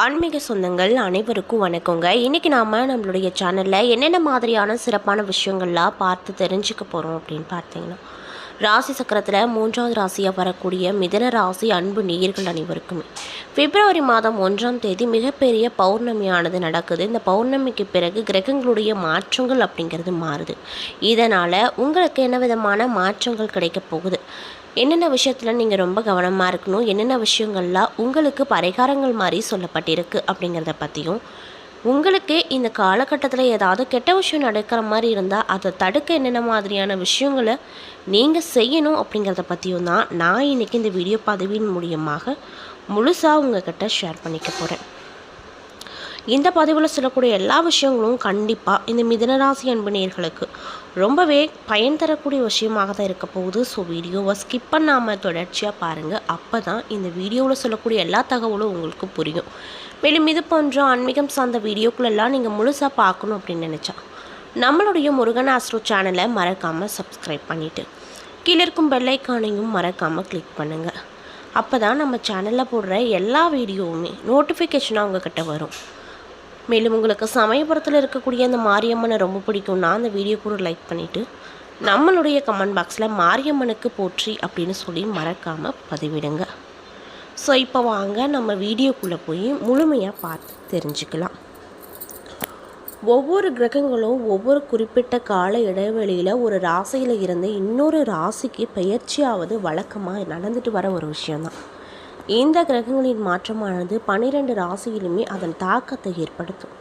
ஆன்மீக சொந்தங்கள் அனைவருக்கும் வணக்கங்க. இன்றைக்கி நாம் நம்மளுடைய சேனலில் என்னென்ன மாதிரியான சிறப்பான விஷயங்கள்லாம் பார்த்து தெரிஞ்சுக்க போகிறோம் அப்படின்னு பார்த்தீங்கன்னா, ராசி சக்கரத்தில் 3வது ராசியாக வரக்கூடிய மிதன ராசி அன்பு நேயர்கள் அனைவருக்குமே பிப்ரவரி மாதம் 1ஆம் தேதி மிகப்பெரிய பௌர்ணமியானது நடக்குது. இந்த பௌர்ணமிக்கு பிறகு கிரகங்களுடைய மாற்றங்கள் அப்படிங்கிறது மாறுது. இதனால் உங்களுக்கு என்ன விதமான மாற்றங்கள் கிடைக்க போகுது, என்னென்ன விஷயத்தில் நீங்கள் ரொம்ப கவனமாக இருக்கணும், என்னென்ன விஷயங்கள்லாம் உங்களுக்கு பரிகாரங்கள் மாதிரி சொல்லப்பட்டிருக்கு அப்படிங்கிறத பற்றியும், உங்களுக்கு இந்த காலகட்டத்தில் ஏதாவது கெட்ட விஷயம் நடக்கிற மாதிரி இருந்தால் அதை தடுக்க என்னென்ன மாதிரியான விஷயங்களை நீங்கள் செய்யணும் அப்படிங்கிறத பற்றியும் தான் நான் இன்றைக்கி இந்த வீடியோ பதிவின் மூலியமாக முழுசாக உங்கள்கிட்ட ஷேர் பண்ணிக்க போகிறேன். இந்த பதிவில் சொல்லக்கூடிய எல்லா விஷயங்களும் கண்டிப்பாக இந்த மிதனராசி அன்பு நேயர்களுக்கு ரொம்பவே பயன் தரக்கூடிய விஷயமாக தான் இருக்க போகுது. ஸோ வீடியோவை ஸ்கிப் பண்ணாமல் தொடர்ச்சியாக பாருங்கள். அப்போ தான் இந்த வீடியோவில் சொல்லக்கூடிய எல்லா தகவலும் உங்களுக்கு புரியும். மேலும் இது போன்ற ஆன்மீகம் சார்ந்த வீடியோக்களெல்லாம் நீங்கள் முழுசாக பார்க்கணும் அப்படின்னு நினச்சா நம்மளுடைய முருகன் ஆஸ்ட்ரோ சேனலை மறக்காமல் சப்ஸ்கிரைப் பண்ணிவிட்டு கீழே இருக்கும் பெல்லைக்கானையும் மறக்காமல் கிளிக் பண்ணுங்கள். அப்போ தான் நம்ம சேனலில் போடுற எல்லா வீடியோவுமே நோட்டிஃபிகேஷனாக உங்கள்கிட்ட வரும். மேலும் உங்களுக்கு சமயபுரத்தில் இருக்கக்கூடிய அந்த மாரியம்மனை ரொம்ப பிடிக்கும்னா அந்த வீடியோ கூட லைக் பண்ணிவிட்டு நம்மளுடைய கமெண்ட் பாக்ஸில் மாரியம்மனுக்கு போற்றி அப்படின்னு சொல்லி மறக்காமல் பதிவிடுங்க. ஸோ இப்போ வாங்க நம்ம வீடியோக்குள்ளே போய் முழுமையாக பார்த்து தெரிஞ்சுக்கலாம். ஒவ்வொரு கிரகங்களும் ஒவ்வொரு குறிப்பிட்ட கால இடைவெளியில் ஒரு ராசியில் இருந்து இன்னொரு ராசிக்கு பெயர்ச்சியாவது வழக்கமாக நடந்துட்டு வர ஒரு விஷயந்தான். இந்த கிரகங்களின் மாற்றமானது 12 ராசியிலுமே அதன் தாக்கத்தை ஏற்படுத்தும்.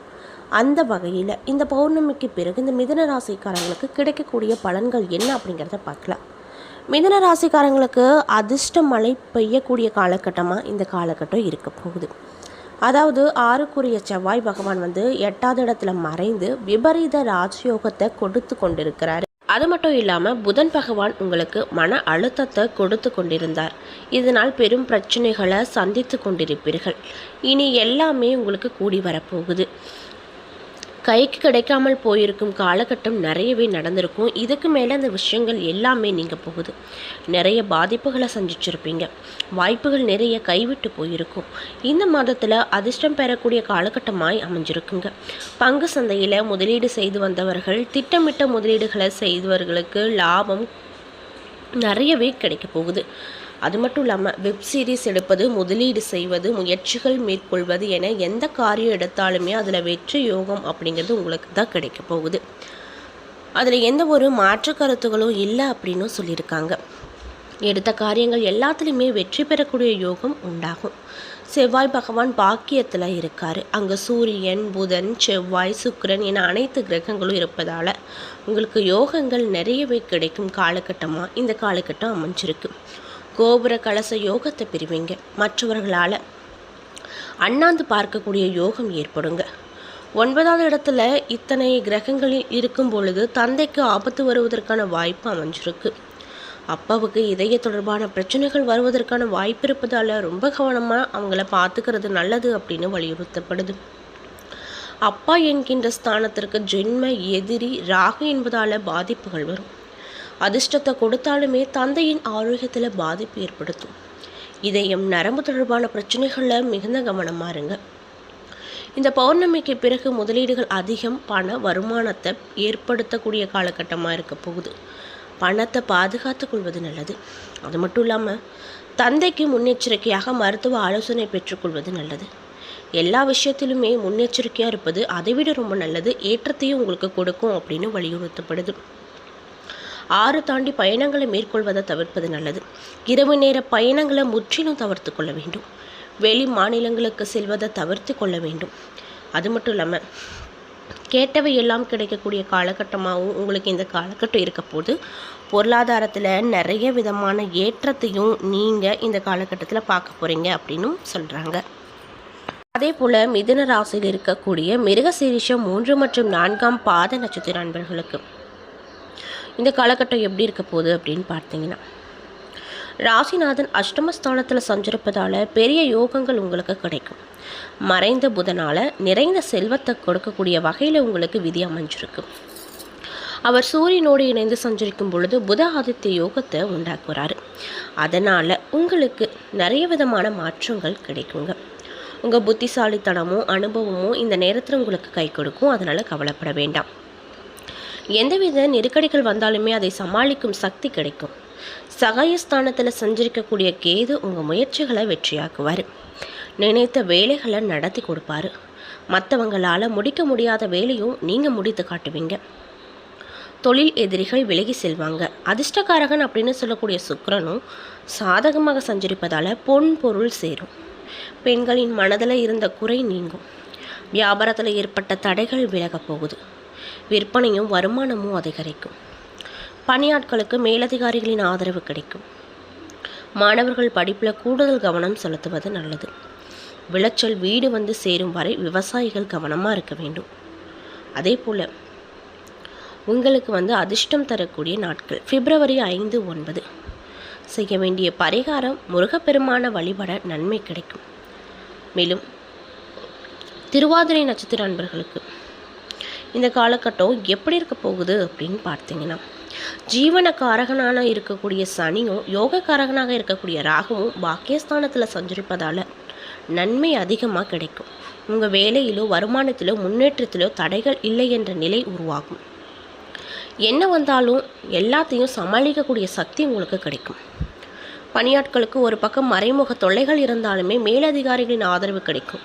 அந்த வகையில் இந்த பௌர்ணமிக்கு பிறகு இந்த மிதுன ராசிக்காரங்களுக்கு கிடைக்கக்கூடிய பலன்கள் என்ன அப்படிங்கிறத பார்க்கலாம். மிதுன ராசிக்காரங்களுக்கு அதிர்ஷ்ட மழை பெய்யக்கூடிய காலகட்டமாக இந்த காலகட்டம் இருக்க போகுது. அதாவது 6க்குரிய செவ்வாய் பகவான் 8வது இடத்துல மறைந்து விபரீத ராஜயோகத்தை கொடுத்து கொண்டிருக்கிறாரு. அது மட்டும் இல்லாமல் புதன் பகவான் உங்களுக்கு மன அழுத்தத்தை கொடுத்து கொண்டிருந்தார். இதனால் பெரும் பிரச்சனைகளை சந்தித்து கொண்டிருப்பீர்கள். இனி எல்லாமே உங்களுக்கு கூடி வரப்போகுது. கைக்கு கிடைக்காமல் போயிருக்கும் காலகட்டம் நிறையவே நடந்திருக்கும். இதுக்கு மேலே அந்த விஷயங்கள் எல்லாமே நீங்கள் போகுது. நிறைய பாதிப்புகளை சந்திச்சிருப்பீங்க. வாய்ப்புகள் நிறைய கைவிட்டு போயிருக்கும். இந்த மாதத்தில் அதிர்ஷ்டம் பெறக்கூடிய காலகட்டமாய் அமைஞ்சிருக்குங்க. பங்கு சந்தையில் முதலீடு செய்து வந்தவர்கள், திட்டமிட்ட முதலீடுகளை செய்தவர்களுக்கு லாபம் நிறையவே கிடைக்க போகுது. அது மட்டும் இல்லாமல் வெப் சீரிஸ் எடுப்பது, முதலீடு செய்வது, முயற்சிகள் மேற்கொள்வது என எந்த காரியம் எடுத்தாலுமே அதில் வெற்றி யோகம் அப்படிங்கிறது உங்களுக்கு தான் கிடைக்க போகுது. அதில் எந்த ஒரு மாற்று கருத்துகளும் இல்லை அப்படின்னும் சொல்லியிருக்காங்க. எடுத்த காரியங்கள் எல்லாத்துலேயுமே வெற்றி பெறக்கூடிய யோகம் உண்டாகும். செவ்வாய் பகவான் பாக்கியத்தில் இருக்கார். அங்கே சூரியன், புதன், செவ்வாய், சுக்கிரன் என அனைத்து கிரகங்களும் இருப்பதால் உங்களுக்கு யோகங்கள் நிறையவே கிடைக்கும் காலகட்டமாக இந்த காலகட்டம் அமைஞ்சிருக்கு. கோபுர கலச யோகத்தை பெறுவீங்க. மற்றவர்களால் அண்ணாந்து பார்க்கக்கூடிய யோகம் ஏற்படுங்க. 9வது இடத்துல இத்தனை கிரகங்களில் இருக்கும் பொழுது தந்தைக்கு ஆபத்து வருவதற்கான வாய்ப்பு அமைஞ்சிருக்கு. அப்பாவுக்கு இதய தொடர்பான பிரச்சனைகள் வருவதற்கான வாய்ப்பு இருப்பதால் ரொம்ப கவனமாக அவங்கள பார்த்துக்கிறது நல்லது அப்படின்னு வலியுறுத்தப்படுது. அப்பா என்கின்ற ஸ்தானத்திற்கு ஜென்ம எதிரி ராகு என்பதால் பாதிப்புகள் வரும். அதிர்ஷ்டத்தை கொடுத்தாலுமே தந்தையின் ஆரோக்கியத்தில் பாதிப்பு ஏற்படுத்தும். இதயம், நரம்பு தொடர்பான பிரச்சனைகளில் மிகுந்த கவனமாக இருங்க. இந்த பௌர்ணமிக்கு பிறகு முதலீடுகள் அதிகம் பண வருமானத்தை ஏற்படுத்தக்கூடிய காலகட்டமாக இருக்க போகுது. பணத்தை பாதுகாத்து கொள்வது நல்லது. அது மட்டும் இல்லாமல் தந்தைக்கு முன்னெச்சரிக்கையாக மருத்துவ ஆலோசனை பெற்றுக்கொள்வது நல்லது. எல்லா விஷயத்திலுமே முன்னெச்சரிக்கையாக இருப்பது அதைவிட ரொம்ப நல்லது. ஏற்றத்தையும் உங்களுக்கு கொடுக்கும் அப்படின்னு வலியுறுத்தப்படுது. 6 தாண்டி பயணங்களை மேற்கொள்வதை தவிர்ப்பது நல்லது. இரவு நேர பயணங்களை முற்றிலும் தவிர்த்து கொள்ள வேண்டும். வெளி மாநிலங்களுக்கு செல்வதை தவிர்த்து கொள்ள வேண்டும். அது மட்டும் இல்லாமல் கேட்டவை எல்லாம் கிடைக்கக்கூடிய காலகட்டமாகவும் உங்களுக்கு இந்த காலகட்டம் இருக்க போது பொருளாதாரத்தில் நிறைய விதமான ஏற்றத்தையும் நீங்கள் இந்த காலகட்டத்தில் பார்க்க போகிறீங்க அப்படின்னும் சொல்கிறாங்க. அதே போல் மிதுன ராசியில் இருக்கக்கூடிய மிருகசீரிஷம் 3 மற்றும் 4ஆம் பாத நட்சத்திர நண்பர்களுக்கு இந்த காலகட்டம் எப்படி இருக்க போகுது அப்படின்னு பார்த்தீங்கன்னா, ராசிநாதன் அஷ்டமஸ்தானத்தில் சஞ்சரிப்பதால் பெரிய யோகங்கள் உங்களுக்கு கிடைக்கும். மறைந்த புதனால் நிறைந்த செல்வத்தை கொடுக்கக்கூடிய வகையில் உங்களுக்கு விதி அமைஞ்சிருக்கு. அவர் சூரியனோடு இணைந்து சஞ்சரிக்கும் பொழுது புத ஆதித்ய யோகத்தை உண்டாக்குறாரு. அதனால் உங்களுக்கு நிறைய விதமான மாற்றங்கள் கிடைக்குங்க. உங்கள் புத்திசாலித்தனமும் அனுபவமும் இந்த நேரத்தில் உங்களுக்கு கை கொடுக்கும். அதனால் கவலைப்பட வேண்டாம். எந்தவித நெருக்கடிகள் வந்தாலுமே அதை சமாளிக்கும் சக்தி கிடைக்கும். சகாயஸ்தானத்தில் சஞ்சரிக்கக்கூடிய கேது உங்கள் முயற்சிகளை வெற்றியாக்குவார். நினைத்த வேலைகளை நடத்தி கொடுப்பாரு. மற்றவங்களால் முடிக்க முடியாத வேலையும் நீங்கள் முடித்து காட்டுவீங்க. தொழில் எதிரிகள் விலகி செல்வாங்க. அதிர்ஷ்டக்காரகன் அப்படின்னு சொல்லக்கூடிய சுக்கிரனும் சாதகமாக சஞ்சரிப்பதால் பொன் பொருள் சேரும். பெண்களின் மனதில் இருந்த குறை நீங்கும். வியாபாரத்தில் ஏற்பட்ட தடைகள் விலகப் போகுது. விற்பனையும் வருமானமும் அதிகரிக்கும். பணியாட்களுக்கு மேலதிகாரிகளின் ஆதரவு கிடைக்கும். மாணவர்கள் படிப்பில் கூடுதல் கவனம் செலுத்துவது நல்லது. விளைச்சல் வீடு வந்து சேரும் வரை விவசாயிகள் கவனமாக இருக்க வேண்டும். அதே போல் உங்களுக்கு அதிர்ஷ்டம் தரக்கூடிய நாட்கள் பிப்ரவரி 5, 9. செய்ய வேண்டிய பரிகாரம் முருகப்பெருமான வழிபட நன்மை கிடைக்கும். மேலும் திருவாதிரை நட்சத்திர அன்பர்களுக்கு இந்த காலகட்டம் எப்படி இருக்க போகுது அப்படின்னு பார்த்தீங்கன்னா, ஜீவனக்காரகனாக இருக்கக்கூடிய சனியும் யோகக்காரகனாக இருக்கக்கூடிய ராகுவும் பாக்கியஸ்தானத்தில் சஞ்சரிப்பதால் நன்மை அதிகமாக கிடைக்கும். உங்கள் வேலையிலோ வருமானத்திலோ முன்னேற்றத்திலோ தடைகள் இல்லை என்ற நிலை உருவாகும். என்ன வந்தாலும் எல்லாத்தையும் சமாளிக்கக்கூடிய சக்தி உங்களுக்கு கிடைக்கும். பணியாட்களுக்கு ஒரு பக்கம் மறைமுக தொல்லைகள் இருந்தாலுமே மேலதிகாரிகளின் ஆதரவு கிடைக்கும்.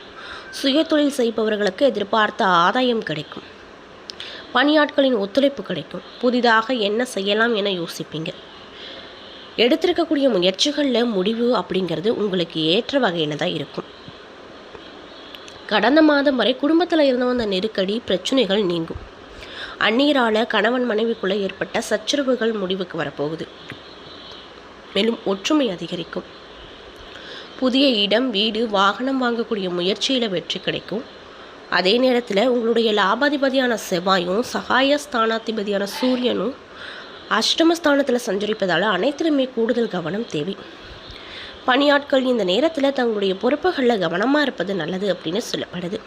சுய தொழில் செய்பவர்களுக்கு எதிர்பார்த்த ஆதாயம் கிடைக்கும். பணியாட்களின் ஒத்துழைப்பு கிடைக்கும். புதிதாக என்ன செய்யலாம் என யோசிப்பீங்க. எடுத்திருக்கக்கூடிய முயற்சிகளில் முடிவு அப்படிங்கிறது உங்களுக்கு ஏற்ற வகையில் தான் இருக்கும். கடந்த மாதம் வரை குடும்பத்தில் இருந்த அந்த நெருக்கடி பிரச்சனைகள் நீங்கும். அந்நீரால் கணவன் மனைவிக்குள்ளே ஏற்பட்ட சச்சரவுகள் முடிவுக்கு வரப்போகுது. மேலும் ஒற்றுமை அதிகரிக்கும். புதிய இடம், வீடு, வாகனம் வாங்கக்கூடிய முயற்சியில் வெற்றி கிடைக்கும். அதே நேரத்தில் உங்களுடைய லாபாதிபதியான செவ்வாயும் சகாயஸ்தானாதிபதியான சூரியனும் அஷ்டமஸ்தானத்தில் சஞ்சரிப்பதால் அனைத்திலுமே கூடுதல் கவனம் தேவை. பணியாட்கள் இந்த நேரத்தில் தங்களுடைய பொறுப்புகளில் கவனமாக இருப்பது நல்லது அப்படின்னு சொல்லப்படுது.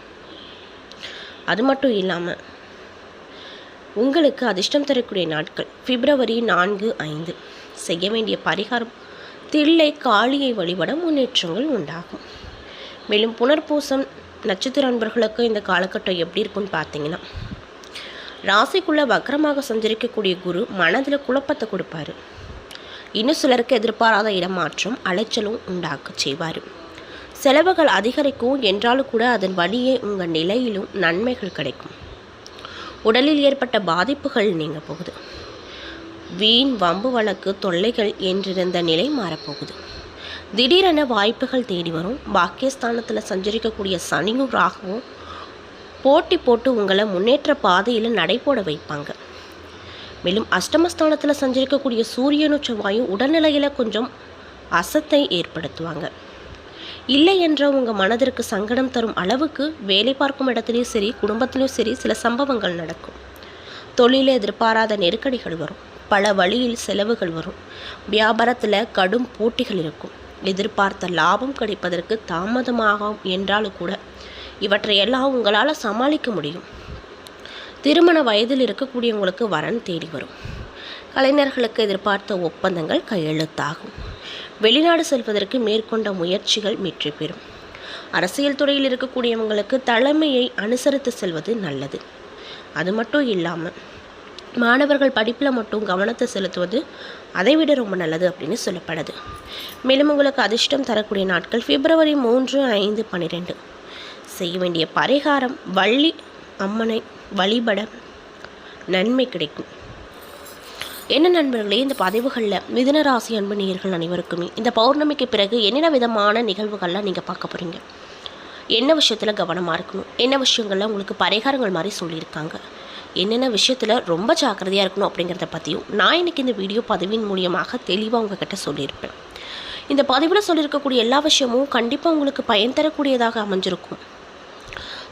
அது மட்டும் இல்லாமல் உங்களுக்கு அதிர்ஷ்டம் தரக்கூடிய நாட்கள் பிப்ரவரி 4, 5. செய்ய வேண்டிய பரிகாரம் தில்லை காளியை வழிபட முன்னேற்றங்கள் உண்டாகும். மேலும் புனர்பூசம் நட்சத்திர அன்பர்களுக்கு இந்த காலகட்டம் எப்படி இருக்குன்னு பார்த்தீங்கன்னா, ராசிக்குள்ளே வக்கரமாக சஞ்சரிக்கக்கூடிய குரு மனதில் குழப்பத்தை கொடுப்பாரு. இன்னும் சிலருக்கு எதிர்பாராத இடமாற்றம் அலைச்சலும் உண்டாக்க செய்வார். செலவுகள் அதிகரிக்கும் என்றாலும் கூட அதன் வழியே உங்கள் நிலையிலும் நன்மைகள் கிடைக்கும். உடலில் ஏற்பட்ட பாதிப்புகள் நீங்க போகுது. வீண் வம்பு வழக்கு தொல்லைகள் என்றிருந்த நிலை மாறப்போகுது. திடீரென வாய்ப்புகள் தேடி வரும். பாக்கியஸ்தானத்தில் சஞ்சரிக்கக்கூடிய சனியும் ராகுவும் போட்டி போட்டு உங்களை முன்னேற்ற பாதையில் நடைபோட வைப்பாங்க. மேலும் அஷ்டமஸ்தானத்தில் சஞ்சரிக்கக்கூடிய சூரியனும் செவ்வாயும் உடல்நிலையில் கொஞ்சம் அசத்தை ஏற்படுத்துவாங்க. இல்லை என்ற உங்கள் மனதிற்கு சங்கடம் தரும் அளவுக்கு வேலை பார்க்கும் இடத்துலையும் சரி குடும்பத்திலையும் சரி சில சம்பவங்கள் நடக்கும். தொழிலில் எதிர்பாராத நெருக்கடிகள் வரும். பல வழியில் செலவுகள் வரும். வியாபாரத்தில் கடும் போட்டிகள் இருக்கும். எதிர்பார்த்த லாபம் கிடைப்பதற்கு தாமதமாகும் என்றாலும் கூட இவற்றையெல்லாம் உங்களால் சமாளிக்க முடியும். திருமண வயதில் இருக்கக்கூடியவங்களுக்கு வரன் தேடி வரும். கலைஞர்களுக்கு எதிர்பார்த்த ஒப்பந்தங்கள் கையெழுத்தாகும். வெளிநாடு செல்வதற்கு மேற்கொண்ட முயற்சிகள் வெற்றி பெறும். அரசியல் துறையில் இருக்கக்கூடியவங்களுக்கு தலைமையை அனுசரித்து செல்வது நல்லது. அது மட்டும் இல்லாமல் மாணவர்கள் படிப்பில் மட்டும் கவனத்தை செலுத்துவது அதைவிட ரொம்ப நல்லது அப்படின்னு சொல்லப்படுது. மேலும் உங்களுக்கு அதிர்ஷ்டம் தரக்கூடிய நாட்கள் பிப்ரவரி 3, 5, 12. செய்ய வேண்டிய பரிகாரம் வள்ளி அம்மனை வழிபட நன்மை கிடைக்கும். என்ன நண்பர்களே, இந்த பதிவுகளில் மிதுன ராசி அன்பு நேயர்கள் அனைவருக்குமே இந்த பௌர்ணமிக்கு பிறகு என்னென்ன விதமான நிகழ்வுகள்லாம் நீங்கள் பார்க்க போகிறீங்க, என்ன விஷயத்தில் கவனமாக இருக்கணும், என்ன விஷயங்கள்லாம் உங்களுக்கு பரிகாரங்கள் மாதிரி சொல்லியிருக்காங்க, என்னென்ன விஷயத்தில் ரொம்ப ஜாக்கிரதையாக இருக்கணும் அப்படிங்கிறத பற்றியும் நான் இன்றைக்கி இந்த வீடியோ பதிவின் மூலியமாக தெளிவாக உங்ககிட்ட சொல்லியிருப்பேன். இந்த பதிவில் சொல்லியிருக்கக்கூடிய எல்லா விஷயமும் கண்டிப்பாக உங்களுக்கு பயன் தரக்கூடியதாக அமைஞ்சிருக்கும்.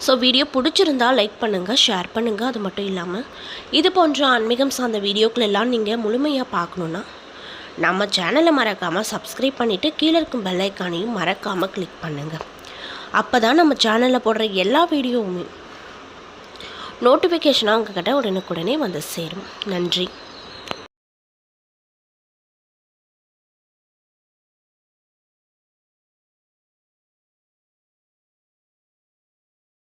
ஸோ வீடியோ பிடிச்சிருந்தால் லைக் பண்ணுங்கள், ஷேர் பண்ணுங்கள். அது மட்டும் இல்லாமல் இது போன்ற ஆன்மீகம் சார்ந்த வீடியோக்கள் எல்லாம் நீங்கள் முழுமையாக பார்க்கணுன்னா நம்ம சேனலை மறக்காமல் சப்ஸ்கிரைப் பண்ணிவிட்டு கீழே இருக்கும் பெல் ஐக்கானையும் மறக்காமல் கிளிக் பண்ணுங்கள். அப்போ தான் நம்ம சேனலில் போடுற எல்லா வீடியோவுமே நோட்டிஃபிகேஷனாக உங்கள்கிட்ட உடனுக்குடனே வந்து சேரும். நன்றி.